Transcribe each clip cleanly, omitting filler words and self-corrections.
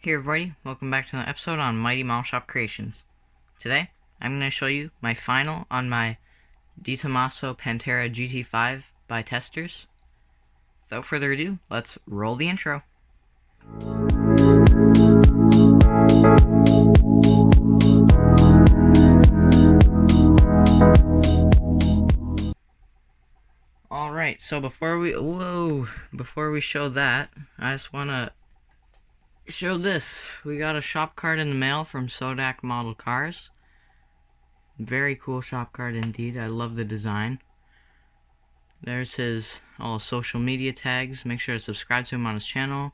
Hey everybody, welcome back to another episode on Mighty Mall Shop Creations. Today, I'm going to show you my final on my DeTomaso Pantera GT5 by Testors. Without further ado, let's roll the intro. Alright, so before we show that, I just want to show this. We got a shop card in the mail from Sodak Model Cars. Very cool shop card indeed. I love the design. There's his all social media tags. Make sure to subscribe to him on his channel,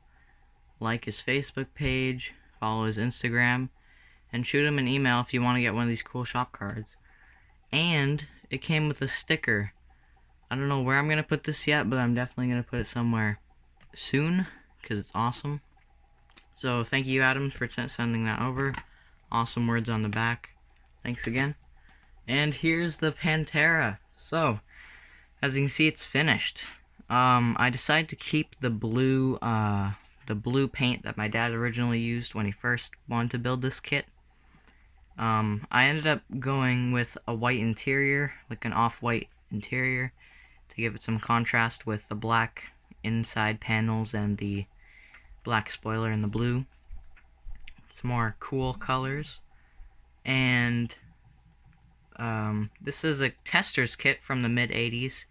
like his Facebook page, follow his Instagram, and shoot him an email if you want to get one of these cool shop cards. And it came with a sticker. I don't know where I'm going to put this yet, but I'm definitely going to put it somewhere soon because it's awesome. So thank you, Adams, for sending that over. Awesome words on the back. Thanks again. And here's the Pantera. So, as you can see, it's finished. I decided to keep the blue paint that my dad originally used when he first wanted to build this kit. I ended up going with a white interior, like an off-white interior, to give it some contrast with the black inside panels and the black spoiler and the blue. It's more cool colors. And this is a Testors kit from the mid-80s.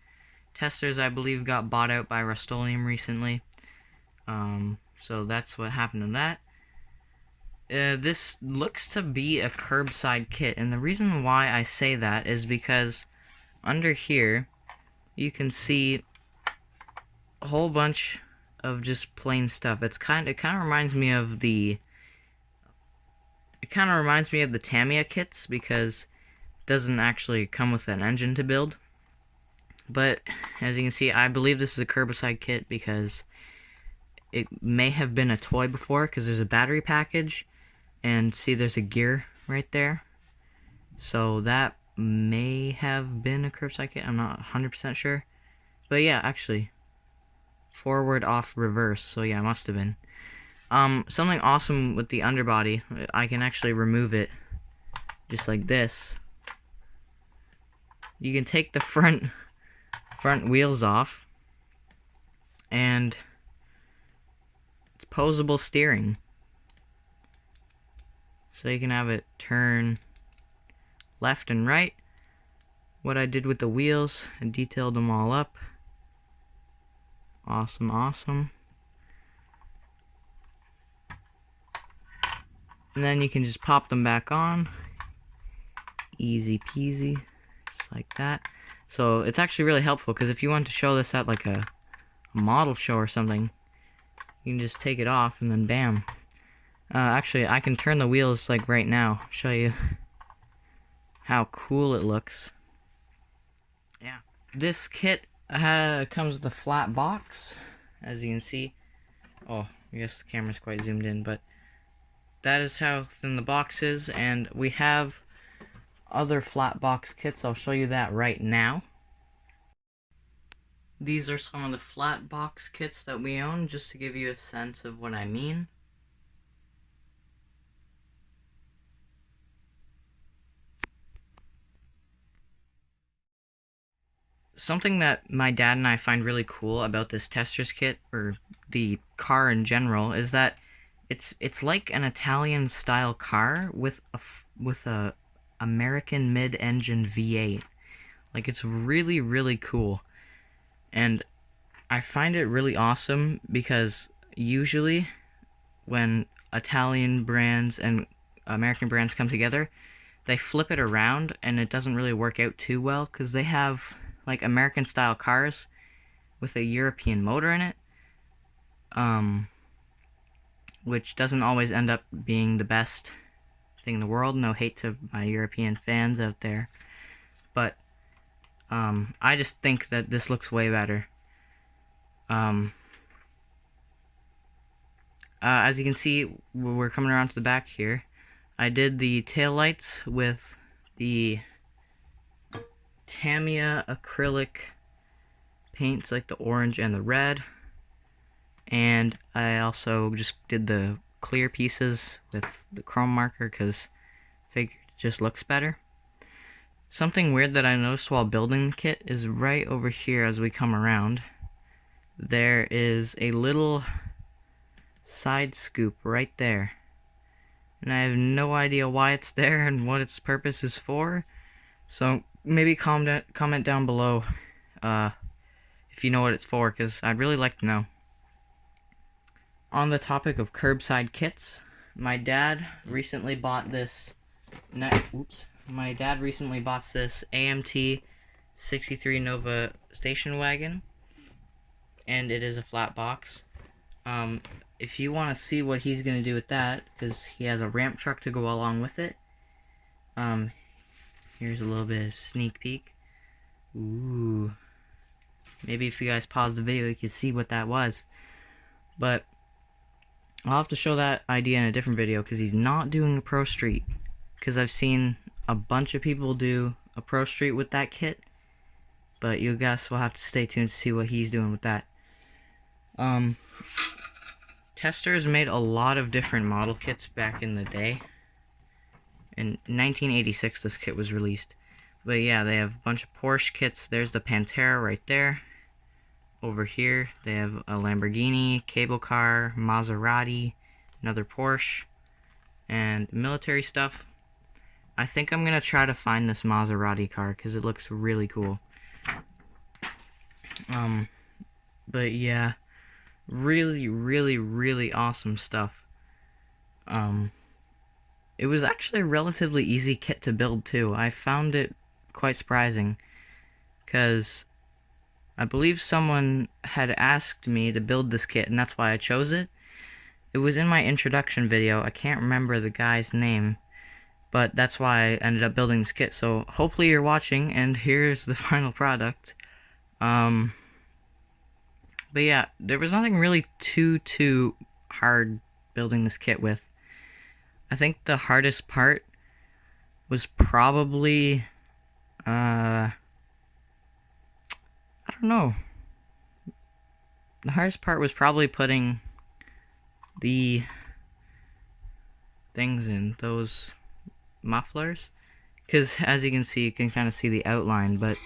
Testors, I believe, got bought out by Rust-Oleum recently. So that's what happened to that. This looks to be a curbside kit, and the reason why I say that is because under here you can see a whole bunch of just plain stuff. It kind of reminds me of the Tamiya kits because it doesn't actually come with an engine to build. But as you can see, I believe this is a curbside kit because it may have been a toy before, because there's a battery package and see there's a gear right there. So that may have been a curbside kit. I'm not 100% sure. But yeah, actually, forward, off, reverse. So yeah, it must have been. Something awesome with the underbody, I can actually remove it just like this. You can take the front wheels off, and it's posable steering. So you can have it turn left and right. What I did with the wheels, I detailed them all up. Awesome, awesome. And then you can just pop them back on. Easy peasy. Just like that. So it's actually really helpful, because if you want to show this at like a model show or something, you can just take it off and then bam. Actually, I can turn the wheels like right now. Show you how cool it looks. Yeah. This kit comes with a flat box, as you can see. Oh, I guess the camera's quite zoomed in, but that is how thin the box is, and we have other flat box kits. I'll show you that right now. These are some of the flat box kits that we own, just to give you a sense of what I mean. Something that my dad and I find really cool about this Testors kit, or the car in general, is that it's like an Italian style car with a American mid-engine V8. Like, it's really, really cool. And I find it really awesome because usually when Italian brands and American brands come together, they flip it around and it doesn't really work out too well, because they have like American style cars with a European motor in it, which doesn't always end up being the best thing in the world. No hate to my European fans out there, but I just think that this looks way better. As you can see, we're coming around to the back here. I did the taillights with the Tamiya acrylic paints, like the orange and the red, and I also just did the clear pieces with the chrome marker because I figured it just looks better. Something weird that I noticed while building the kit is right over here as we come around. There is a little side scoop right there. And I have no idea why it's there and what its purpose is for. So maybe comment down below if you know what it's for, because I'd really like to know. On the topic of curbside kits, my dad recently bought this AMT 63 Nova station wagon, and it is a flat box. If you want to see what he's going to do with that, because he has a ramp truck to go along with it, here's a little bit of sneak peek. Ooh. Maybe if you guys pause the video, you can see what that was. But I'll have to show that idea in a different video, because he's not doing a Pro Street. Because I've seen a bunch of people do a Pro Street with that kit. But you guys will have to stay tuned to see what he's doing with that. Testors made a lot of different model kits back in the day. In 1986 this kit was released. But yeah, they have a bunch of Porsche kits. There's the Pantera right there. Over here they have a Lamborghini, cable car, Maserati, another Porsche, and military stuff. I think I'm gonna try to find this Maserati car because it looks really cool. But yeah, really awesome stuff. It was actually a relatively easy kit to build too. I found it quite surprising because I believe someone had asked me to build this kit, and that's why I chose it. It was in my introduction video. I can't remember the guy's name, but that's why I ended up building this kit. So hopefully you're watching, and here's the final product. But yeah, there was nothing really too hard building this kit with. I think the hardest part was probably, I don't know. The hardest part was probably putting the things in those mufflers. Because as you can see, you can kind of see the outline, but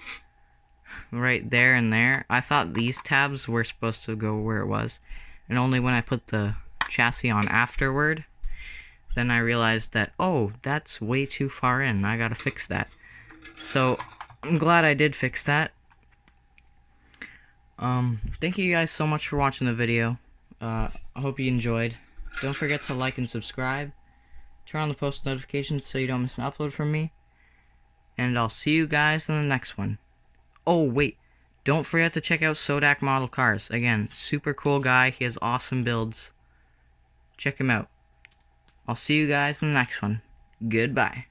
right there and there, I thought these tabs were supposed to go where it was. And only when I put the chassis on afterward, then I realized that, oh, that's way too far in. I gotta fix that. So I'm glad I did fix that. Thank you guys so much for watching the video. I hope you enjoyed. Don't forget to like and subscribe. Turn on the post notifications so you don't miss an upload from me. And I'll see you guys in the next one. Oh, wait. Don't forget to check out Sodak Model Cars. Again, super cool guy. He has awesome builds. Check him out. I'll see you guys in the next one. Goodbye.